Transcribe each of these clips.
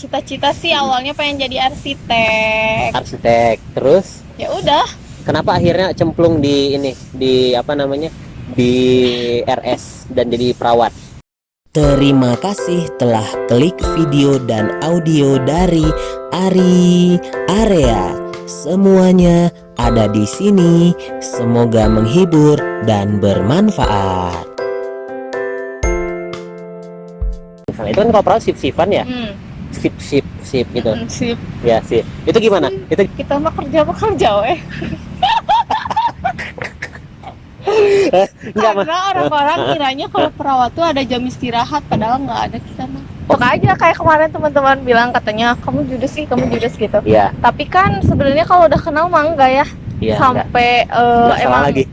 Cita-cita sih awalnya pengen jadi arsitek. Arsitek. Terus Ya udah, kenapa akhirnya cemplung di ini, di apa namanya, di RS dan jadi perawat? Terima kasih telah klik video dan audio dari Ari Area. Semuanya ada di sini. Semoga menghibur dan bermanfaat. Misalnya itu kan kalau perawat sip-sipan ya, sip gitu. sip. Ya sip. Itu gimana? Itu Kita mah kerja weh. enggak mah. Karena orang-orang kiranya kalau perawat tuh ada jam istirahat, padahal nggak ada kita mah. Pokoknya aja kayak kemarin teman-teman bilang katanya kamu judes gitu. Iya, Tapi kan sebenarnya kalau udah kenal mah enggak ya. iya. Sampai Enggak salah lagi.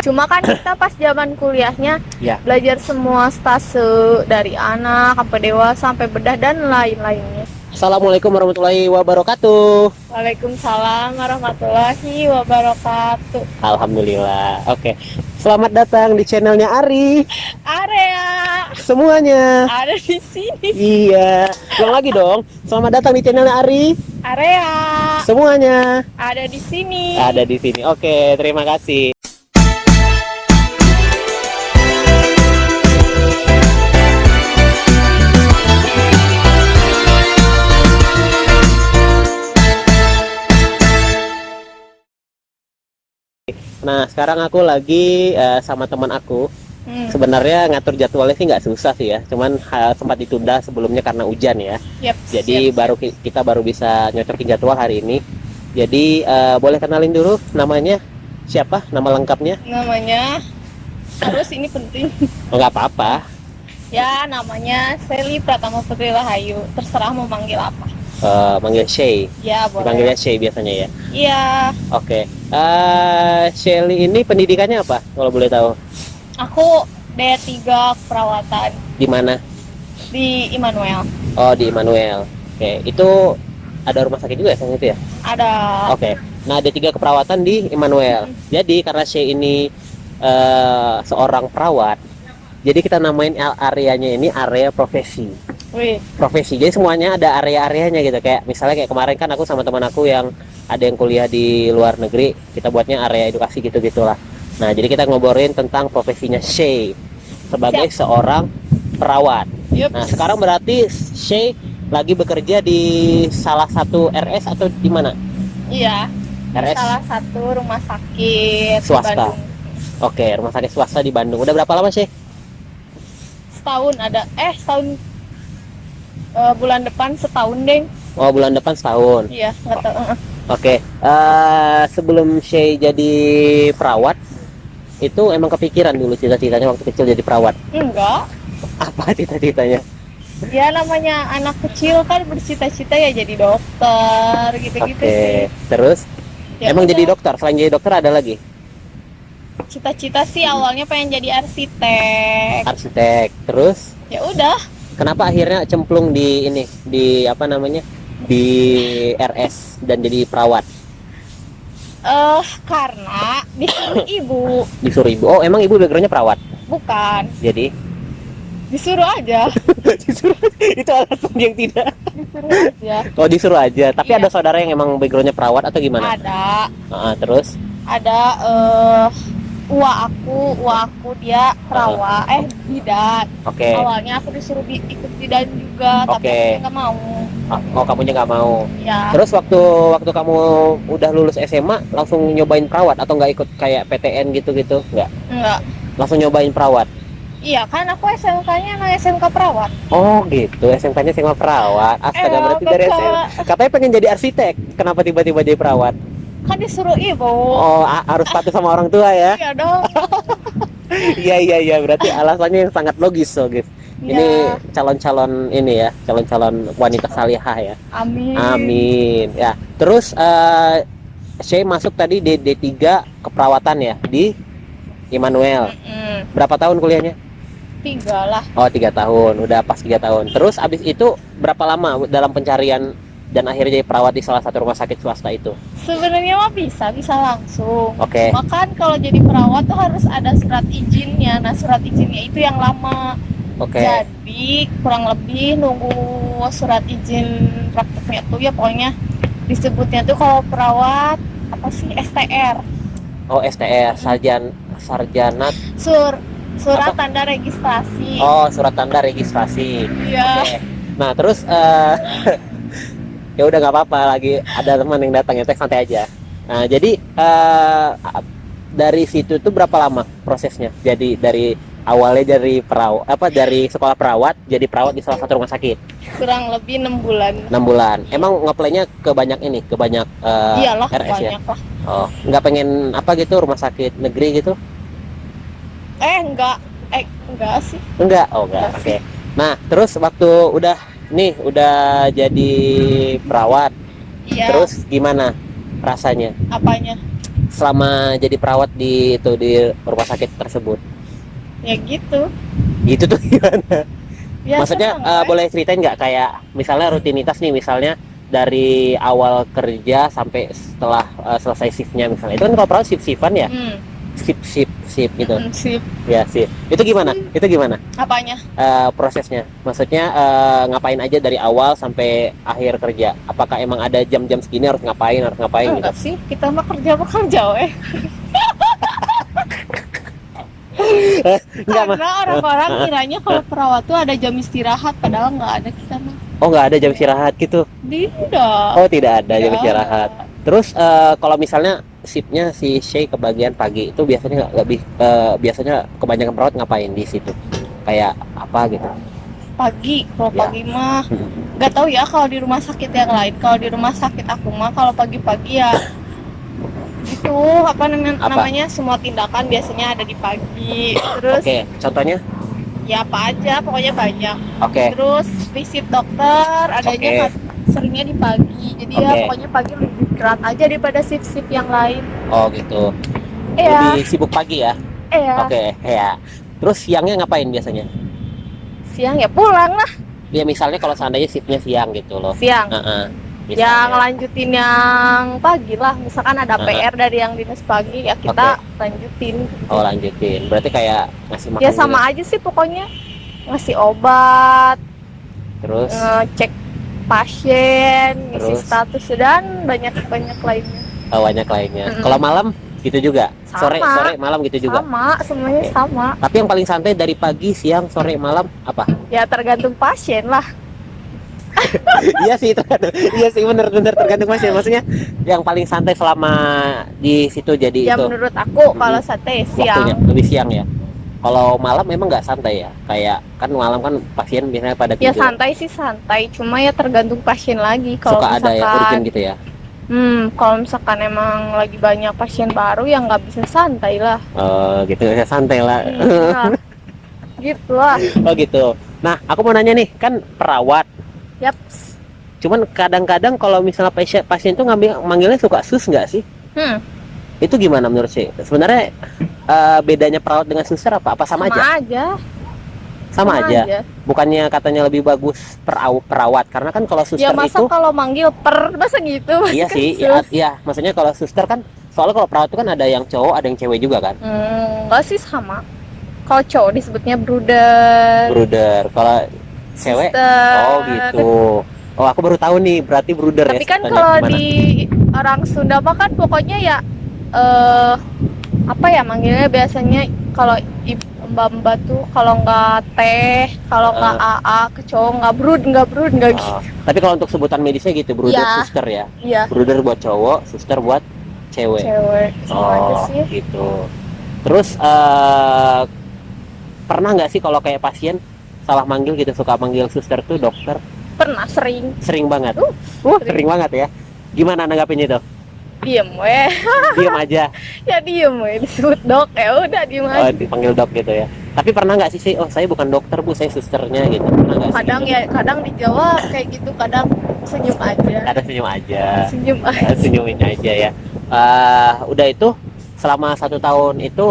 Cuma kan kita pas zaman kuliahnya Ya. belajar semua stase dari anak sampai dewasa sampai bedah dan lain-lainnya. Assalamualaikum warahmatullahi wabarakatuh. Waalaikumsalam warahmatullahi wabarakatuh. Alhamdulillah. Oke. Selamat datang di channelnya Ari. Area Semuanya. ada di sini. Iya. Ulang lagi dong. Selamat datang di channelnya Ari. Area Semuanya ada di sini. ada di sini. Oke, terima kasih. Nah, sekarang aku lagi sama teman aku. Sebenarnya ngatur jadwalnya sih nggak susah sih ya, cuman sempat ditunda sebelumnya karena hujan ya. Yep, Jadi kita baru bisa nyocokin jadwal hari ini. Jadi boleh kenalin dulu namanya siapa, nama lengkapnya? namanya harus ini penting. Oh, nggak apa-apa. Ya, namanya Sally Pratama Putri Rahayu. Terserah mau manggil apa. Manggil Shay. Ya, boleh. Dipanggilnya Shay biasanya ya. Iya, Oke. Shelly ini pendidikannya apa kalau boleh tahu? aku D3 keperawatan Di mana? di Immanuel. Oh, di Immanuel. Oke. Itu ada rumah sakit juga ya sang itu ya? Ada. Oke. Nah, ada 3 keperawatan di Immanuel. Jadi karena Shay ini seorang perawat, jadi kita namain areanya ini area profesi. Wih, Profesi. Jadi semuanya ada area-areanya gitu. Kayak misalnya kayak kemarin kan aku sama teman aku yang ada yang kuliah di luar negeri, kita buatnya area edukasi gitu-gitulah. Nah, jadi kita ngobrolin tentang profesinya Shay sebagai seorang perawat. yup. Nah, sekarang berarti Shay lagi bekerja di salah satu RS atau di mana? Iya, RS salah satu rumah sakit di Swasta. Bandung. Oke, rumah sakit swasta di Bandung. Udah berapa lama sih? Setahun ada, setahun, bulan depan setahun deh. Oh, bulan depan setahun. Iya, nggak tahu. Oke, sebelum Shay jadi perawat, itu emang kepikiran dulu cita-citanya waktu kecil jadi perawat? Enggak. Apa cita-citanya? Ya namanya anak kecil kan bercita-cita ya jadi dokter gitu-gitu Oke, sih. terus Ya emang udah. jadi dokter? Selain jadi dokter ada lagi? Cita-cita sih awalnya pengen jadi arsitek. Arsitek. Terus Ya udah, kenapa akhirnya cemplung di ini, di apa namanya, di RS dan jadi perawat? karena disuruh ibu, Disuruh ibu. Oh, emang ibu backgroundnya perawat? bukan Jadi disuruh aja. disuruh, itu alasan yang tidak. Disuruh aja. Oh, disuruh aja. Tapi Iya. ada saudara yang emang backgroundnya perawat atau gimana? Ada, Terus ada uwa aku dia perawat, bidan. oke. Awalnya aku disuruh ikut bidan juga, tapi Oke. aku nggak mau. Oh, kamunya nggak mau. Ya, Terus waktu kamu udah lulus SMA langsung nyobain perawat atau nggak ikut kayak PTN gitu-gitu? Nggak. enggak. Langsung nyobain perawat. Iya kan aku SMK-nya emang SMK perawat. Oh gitu, SMK-nya SMA perawat. Astaga, berarti dari Kakak. SMA. Katanya pengen jadi arsitek. Kenapa tiba-tiba jadi perawat? Kan disuruh ibu. Oh, harus patuh sama orang tua ya? Iya dong. Iya. Berarti alasannya yang sangat logis, guys. Ini Ya, calon-calon ini ya, calon-calon wanita salihah ya. amin. Amin. Ya, terus Shay masuk tadi di D3 keperawatan ya di Immanuel. Berapa tahun kuliahnya? 3 lah. Oh, 3 tahun. Udah pas 3 tahun. Terus abis itu berapa lama dalam pencarian dan akhirnya jadi perawat di salah satu rumah sakit swasta itu? Sebenarnya mah bisa langsung. Oke. Cuma kan kalau jadi perawat tuh harus ada surat izinnya. Nah, surat izinnya itu yang lama. Oke. Jadi kurang lebih nunggu surat izin prakteknya tuh ya pokoknya disebutnya tuh kalau perawat apa sih STR. Oh, STR, sarjana. Surat Apa? tanda registrasi. Oh, surat tanda registrasi. Iya. Oke. Nah, terus ya udah nggak apa-apa, lagi ada teman yang datang ya, teh santai aja. Nah, jadi dari situ tuh berapa lama prosesnya? Jadi dari awalnya dari sekolah perawat jadi perawat di salah satu rumah sakit. Kurang lebih 6 bulan. 6 bulan. Emang ngeplaynya ke banyak Iyalah RS ya? banyak lah. Oh, nggak pengen apa gitu rumah sakit negeri gitu? Enggak sih. Enggak. Oh, enggak. Oke. Nah, terus waktu udah jadi perawat, Iya. terus gimana rasanya Apanya? selama jadi perawat di rumah sakit tersebut? Ya gitu. Gitu tuh gimana? Ya, Maksudnya seneng, kan? boleh ceritain nggak kayak misalnya rutinitas nih, misalnya dari awal kerja sampai setelah selesai shiftnya misalnya. Itu kan kalau perawat shift-shiftan ya? Shift gitu. Sip. Ya, shift. Itu gimana? Itu gimana? Apanya? Prosesnya? Maksudnya ngapain aja dari awal sampai akhir kerja? Apakah emang ada jam-jam segini harus ngapain gitu? Enggak sih, kita mah kerja weh. Enggak mah. Karena orang-orang kiranya kalau perawat tuh ada jam istirahat, padahal nggak ada kita mah. Oh, nggak ada jam istirahat gitu? Tidak. Oh, tidak ada jam Tidak istirahat. ada. Terus kalau misalnya shiftnya si Shay ke bagian pagi itu biasanya biasanya kebanyakan perawat ngapain di situ? Kayak apa gitu? Pagi, kalau Ya. pagi mah nggak tahu ya kalau di rumah sakit yang lain. Kalau di rumah sakit aku mah kalau pagi-pagi ya itu namanya semua tindakan biasanya ada di pagi. Terus Oke, contohnya? ya apa aja pokoknya banyak. Oke. Terus visit dokter adanya Oke. seringnya di pagi. Jadi ya Oke. pokoknya pagi lebih berat aja daripada shift-shift yang lain. Oh gitu. Iya. Lebih sibuk pagi ya? Iya. Oke, ya. Terus siangnya ngapain biasanya? Siang ya pulang lah. Ya misalnya kalau seandainya shiftnya siang gitu loh. Siang. Misalnya. Ya ngelanjutin yang pagi lah. Misalkan ada PR dari yang dinas pagi ya kita lanjutin. Oh, lanjutin. Berarti kayak ngasih makan Ya sama juga. aja sih pokoknya. Ngasih obat, Terus ngecek pasien, ngisi Terus? status dan banyak lainnya. banyak lainnya. Mm-mm. Kalau malam gitu juga. Sama. Sore malam gitu juga. Sama, semuanya Oke. sama. Tapi yang paling santai dari pagi, siang, sore, malam apa? Ya tergantung pasien lah. Iya sih, tergantung. Iya sih, bener tergantung pasien. Maksudnya yang paling santai selama di situ jadi Ya itu menurut aku kalau santai waktunya siang. lebih siang ya. Kalau malam memang nggak santai ya. Kayak kan malam kan pasien biasanya pada Ya tidur. santai sih santai, cuma ya tergantung pasien lagi. Kalau Suka ada ya urgent misalkan gitu ya. kalau misalkan emang lagi banyak pasien baru ya nggak bisa santai lah. Gitu nggak santai lah. Nah, gitu lah. Oh gitu. Nah, aku mau nanya nih, kan perawat. Yaps. Cuman kadang-kadang kalau misalnya pasien tuh manggilnya suka sus nggak sih? Itu gimana menurut sih? Sebenarnya bedanya perawat dengan suster apa? Apa sama aja? Sama aja. Bukannya katanya lebih bagus perawat karena kan kalau suster Ya masa itu kalau manggil masa gitu? iya Kan sih, sus. iya, maksudnya kalau suster kan soalnya kalau perawat itu kan ada yang cowok, ada yang cewek juga kan? Enggak sih sama. Kalau cowok disebutnya bruder. Bruder. Kalau cewek? Suster. Oh gitu. Oh, aku baru tahu nih, berarti bruder ya. Tapi kan sebutannya. kalau Gimana? di orang Sunda mah kan pokoknya ya apa ya manggilnya biasanya kalau mbak-mbak tuh kalau nggak teh, kalau nggak AA ke cowok nggak brud gitu. Tapi kalau untuk sebutan medisnya gitu, bruder, Iya. suster ya. Iya. Bruder buat cowok, suster buat cewek. Cewek sama aja sih. Gitu. Terus pernah nggak sih kalau kayak pasien salah manggil gitu, suka manggil suster tuh dokter? Pernah sering. Sering banget. Sering. Sering banget ya. Gimana nanggapin itu? Diem weh. Diam aja. Ya diem weh disebut dok ya udah diem Oh, aja. dipanggil dok gitu ya. Tapi pernah nggak sih, oh saya bukan dokter bu, saya susternya gitu. Pernah nggak sih? Kadang gitu? ya kadang dijawab kayak gitu, kadang senyum aja. Ada senyum aja. Senyum aja. Senyumin aja ya. Udah itu selama 1 tahun itu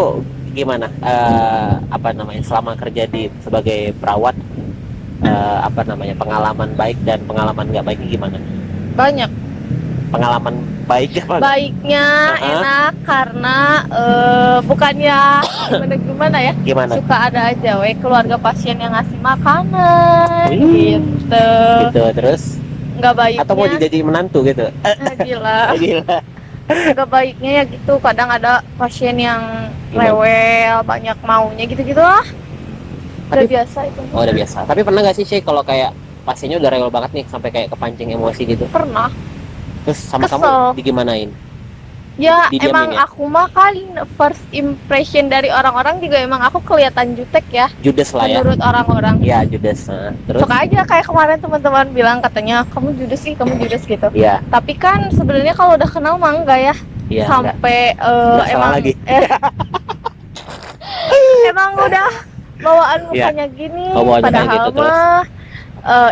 gimana? Apa namanya? Selama kerja sebagai perawat, apa namanya? Pengalaman baik dan pengalaman nggak baik gimana? Banyak. Pengalaman baik apa? Baiknya Uh-uh. enak karena bukannya gimana ya, Gimana? suka ada aja keluarga pasien yang ngasih makanan gitu. Gitu terus Nggak atau mau baiknya jadi menantu gitu? gila. Gila. Nggak baiknya ya gitu, kadang ada pasien yang Gimana? rewel, banyak maunya gitu-gitu lah. Udah Tapi- biasa itu. Oh udah biasa. Tapi pernah gak sih Shay kalau kayak pasiennya udah rewel banget nih sampai kayak kepancing emosi gitu? Pernah. Terus sama Kesel. kamu digimanain? Ya Didiamin emang ya? aku mah kan first impression dari orang-orang juga emang aku kelihatan jutek ya Judes lah ya. menurut orang-orang. Iya judes. Nah, terus? Suka aja kayak kemarin teman-teman bilang katanya kamu judes sih, kamu judes gitu. Iya. Tapi kan sebenarnya kalau udah kenal mah enggak ya. Iya. Enggak. Sampai Nggak salah emang lagi. emang udah bawaan Iya. mukanya gini. Oh, bawaannya kayak Padahal gitu, terus? mah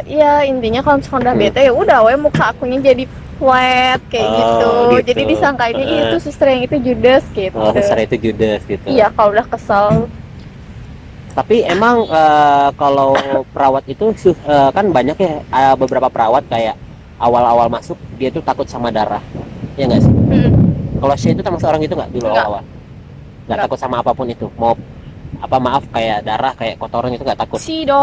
iya intinya kalau misalkan udah bete ya udah muka akunya jadi flat kayak Oh, gitu. gitu. Jadi disangkainnya "Ih, itu suster yang itu judes gitu. Oh, besar itu judes gitu. Iya kalau udah kesel. Tapi emang kalau perawat itu kan banyak ya beberapa perawat kayak awal-awal masuk dia tuh takut sama darah. Ya nggak sih? Kalau Shay itu termasuk orang itu nggak dulu Nggak. awal-awal? Nggak Nggak. takut sama apapun itu. Mau maaf kayak darah kayak kotoran itu nggak takut. Si do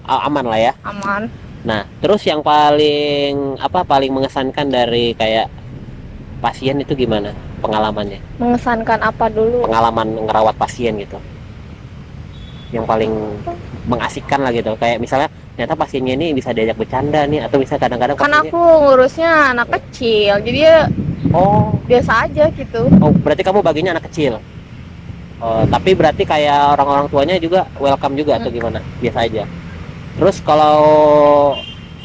Aman lah ya. aman. Nah, terus yang paling mengesankan dari kayak pasien itu gimana pengalamannya? Mengesankan apa dulu? Pengalaman ngerawat pasien gitu. Yang paling mengasihkan lah gitu. Kayak misalnya ternyata pasiennya ini bisa diajak bercanda nih atau bisa kadang-kadang Kan pasiennya aku ngurusnya anak kecil, jadi ya oh, biasa aja gitu. berarti kamu baginya anak kecil. Oh, tapi berarti kayak orang-orang tuanya juga welcome juga atau gimana? Biasa aja. Terus kalau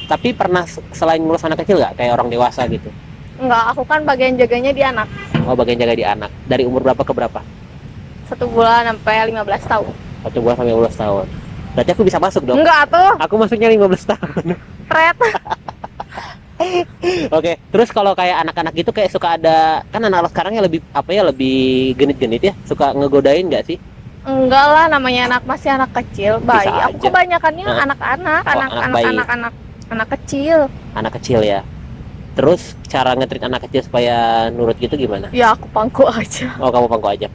tapi pernah selain ngurus anak kecil nggak kayak orang dewasa gitu? Enggak, aku kan bagian jaganya di anak. Oh, bagian jaga di anak. Dari umur berapa ke berapa? 1 bulan sampai 15 tahun. 1 bulan sampai 15 tahun. Berarti aku bisa masuk dong? Enggak tuh, Aku masuknya 15 tahun. Fred. Oke, terus kalau kayak anak-anak gitu kayak suka ada kan anak-anak sekarang ya lebih apa ya lebih genit-genit ya, suka ngegodain nggak sih? Enggak lah, namanya masih anak kecil, baik. Bisa Aku aja. kebanyakannya Nah. anak-anak, Oh, anak bayi. anak kecil. Anak kecil ya. Terus cara nge-treat anak kecil supaya nurut gitu gimana? Ya aku pangku aja. Oh, kamu pangku aja.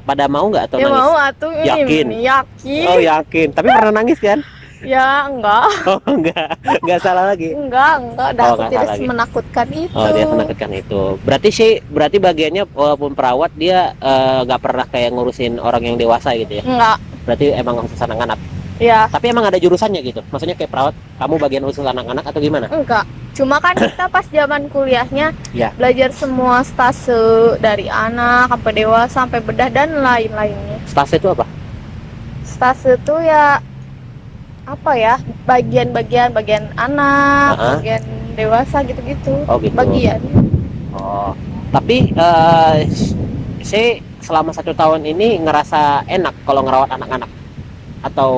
Pada mau nggak atau Ya nangis? mau atuh ini. Yakin? Yakin. Oh, yakin. Tapi pernah nangis kan? Ya enggak. Oh, enggak salah lagi. Enggak. Dah Oh, aku nggak tidak salah lagi. menakutkan itu. Oh, dia menakutkan itu. Berarti bagiannya walaupun perawat dia nggak pernah kayak ngurusin orang yang dewasa gitu ya. Enggak. Berarti emang khusus anak-anak. Ya, Tapi emang ada jurusannya gitu. Maksudnya kayak perawat, kamu bagian khusus anak-anak atau gimana? enggak. Cuma kan kita pas zaman kuliahnya Ya. belajar semua stase dari anak sampai dewasa sampai bedah dan lain-lainnya. Stase itu apa? Stase itu ya apa ya? Bagian anak, Uh-huh. bagian dewasa gitu-gitu. Oh, gitu. Bagian. Oh. Tapi saya selama 1 tahun ini ngerasa enak kalau ngerawat anak-anak atau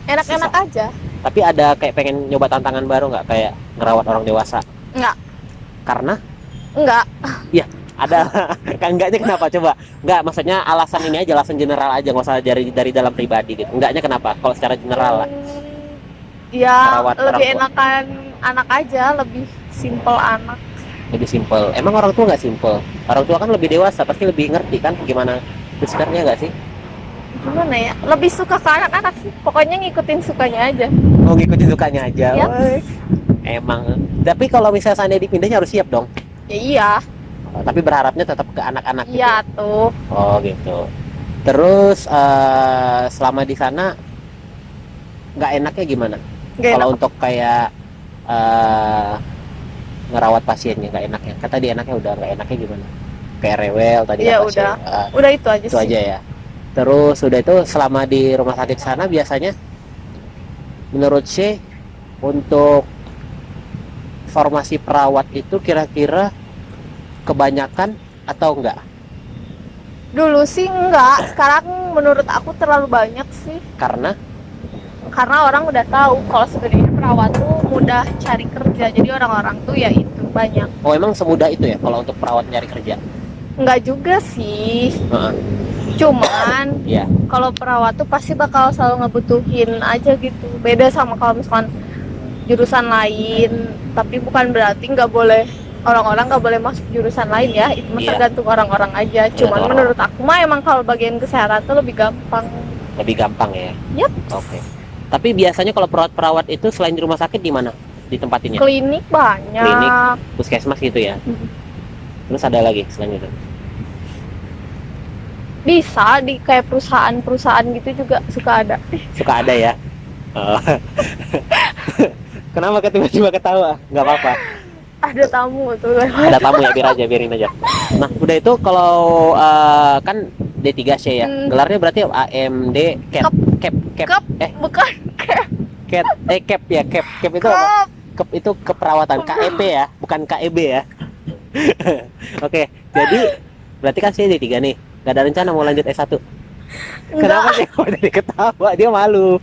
Enak-enak aja. tapi ada kayak pengen nyoba tantangan baru nggak kayak ngerawat orang dewasa? Enggak. Karena Enggak. ada kan enggaknya kenapa coba? Enggak, maksudnya alasan ini aja, alasan general aja, nggak usah dari dalam pribadi gitu. Enggaknya kenapa? Kalau secara general lah. Ya, Merawat orang lebih tua. enakan anak aja, lebih simple anak. Lebih simpel. Emang orang tua nggak simpel? Orang tua kan lebih dewasa, pasti lebih ngerti kan gimana sebenarnya nggak sih? Gimana ya? Lebih suka ke anak-anak sih. Pokoknya ngikutin sukanya aja. Oh, ngikutin sukanya aja. Yap. Woi. Emang. Tapi kalau misalnya seandainya dipindahnya harus siap dong. Ya iya. Oh, tapi berharapnya tetap ke anak-anak gitu. Iya tuh. Oh, gitu. Terus selama di sana nggak enaknya gimana? Gak Kalau enak. untuk kayak ngerawat pasiennya nggak enaknya. Kata dia enaknya udah nggak enaknya gimana? Kayak rewel tadi Iya, kata udah. saya. Udah itu aja Itu sih. aja ya. Terus udah itu selama di rumah sakit sana biasanya menurut Syekh untuk formasi perawat itu kira-kira kebanyakan atau enggak? Dulu sih enggak. Sekarang menurut aku terlalu banyak sih. Karena Karena orang udah tahu kalau sebenarnya perawat tuh mudah cari kerja. Jadi orang-orang tuh ya itu banyak. oh emang semudah itu ya kalau untuk perawat nyari kerja? Enggak juga sih. Heeh. Cuman Iya. kalau perawat tuh pasti bakal selalu ngebutuhin aja gitu. Beda sama kalau misalkan jurusan lain, tapi bukan berarti nggak boleh orang-orang nggak boleh masuk jurusan lain ya, itu mah Iya. tergantung orang-orang aja. Cuman orang. menurut aku mah emang kalau bagian kesehatan tuh lebih gampang. Lebih gampang ya. Yap. Oke. Tapi biasanya kalau perawat-perawat itu selain di rumah sakit di mana ditempatinnya? Klinik banyak. Klinik. Puskesmas gitu ya. Mhm. Terus ada lagi selain itu? Bisa di kayak perusahaan-perusahaan gitu juga suka ada. Suka ada ya. Oh. Kenapa tiba-tiba ketawa? Nggak apa-apa. Ada tamu tuh. Ada tamu ya, biarin aja. Nah, udah itu kalau kan D3C ya. Gelarnya berarti AMD CAP. Kep. Bukan CAP ya, CAP itu apa? CAP itu keperawatan, KEP ya, bukan KEB ya. Oke, jadi berarti kan saya D3 nih. Gak ada rencana mau lanjut S1. Kenapa sih? Oh, jadi ketawa, dia malu.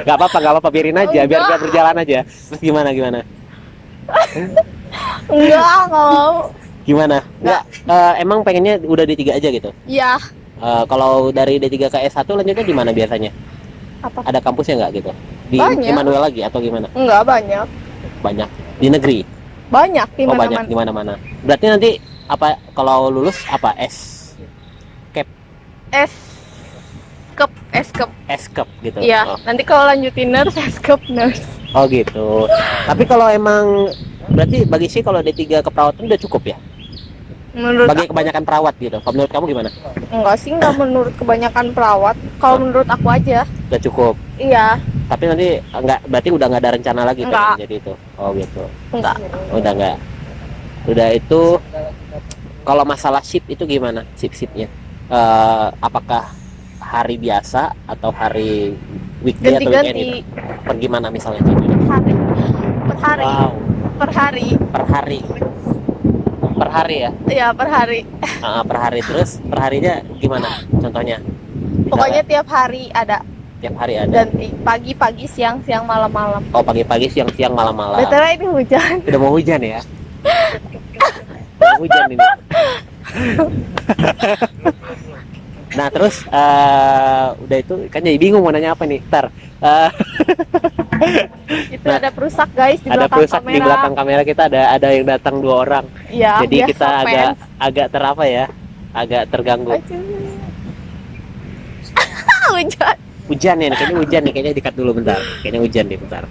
Gak apa-apa, biarin aja, biar dia berjalan aja. Terus gimana? Enggak mau. Gimana? Enggak, emang pengennya udah D3 aja gitu? Iya. Kalau dari D3 ke S1 lanjutnya di mana biasanya? Apa? Ada kampusnya nggak gitu? Di Banyak. Immanuel lagi atau gimana? Enggak banyak. Banyak. Di negeri? Banyak di Oh, banyak mana-mana. di mana-mana. Berarti nanti apa kalau lulus apa S-Cup gitu? Iya, Oh. nanti kalau lanjutin nurse, S-Cup nurse. Oh gitu. Tapi kalau emang berarti bagi sih kalau D3 keperawatan udah cukup ya? Menurut Bagi aku, kebanyakan perawat gitu. Kalau menurut kamu gimana? enggak sih, enggak menurut kebanyakan perawat. Kalau menurut aku aja. Udah cukup. Iya, Tapi nanti enggak, berarti udah nggak ada rencana lagi Enggak. pengen jadi itu. Oh gitu. enggak. Udah nggak. Udah itu kalau masalah shift itu gimana? Shiftnya? Apakah hari biasa atau hari weekday atau weekend Ganti-ganti gitu? Per gimana misalnya contohnya? hari. Per hari. Wow. Per hari. Per hari. Per hari ya? Iya, per hari. Per hari, terus per harinya gimana contohnya? Pokoknya Misalnya, tiap hari ada. tiap hari ada. Ganti pagi-pagi, siang-siang, malam-malam. Oh, pagi-pagi, siang-siang, malam-malam. BTW ini hujan. Udah mau hujan ya? Mau hujan ini. Nah, terus udah itu kan jadi bingung mau nanya apa nih. Ntar Itu ada perusak guys di ada belakang perusak kamera. di belakang kamera kita, ada yang datang 2 orang. Iya, Jadi biasa kita fans. agak terapa ya? Agak terganggu. Aduh. Hujan. Hujan ya, kayaknya dikat dulu bentar. Kayaknya hujan nih bentar.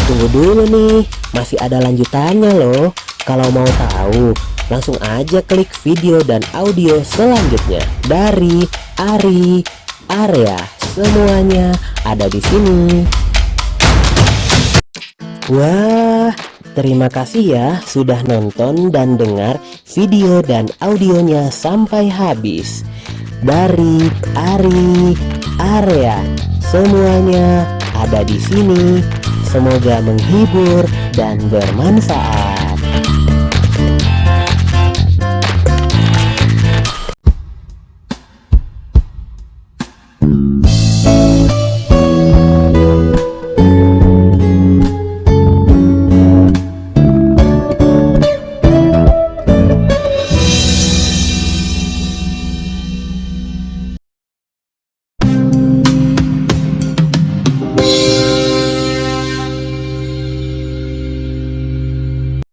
Tunggu dulu nih, masih ada lanjutannya loh. Kalau mau tahu, langsung aja klik video dan audio selanjutnya dari Ari Area. Semuanya ada di sini. Wah, terima kasih ya sudah nonton dan dengar video dan audionya sampai habis. Dari Ari Area, semuanya ada di sini. Semoga menghibur dan bermanfaat.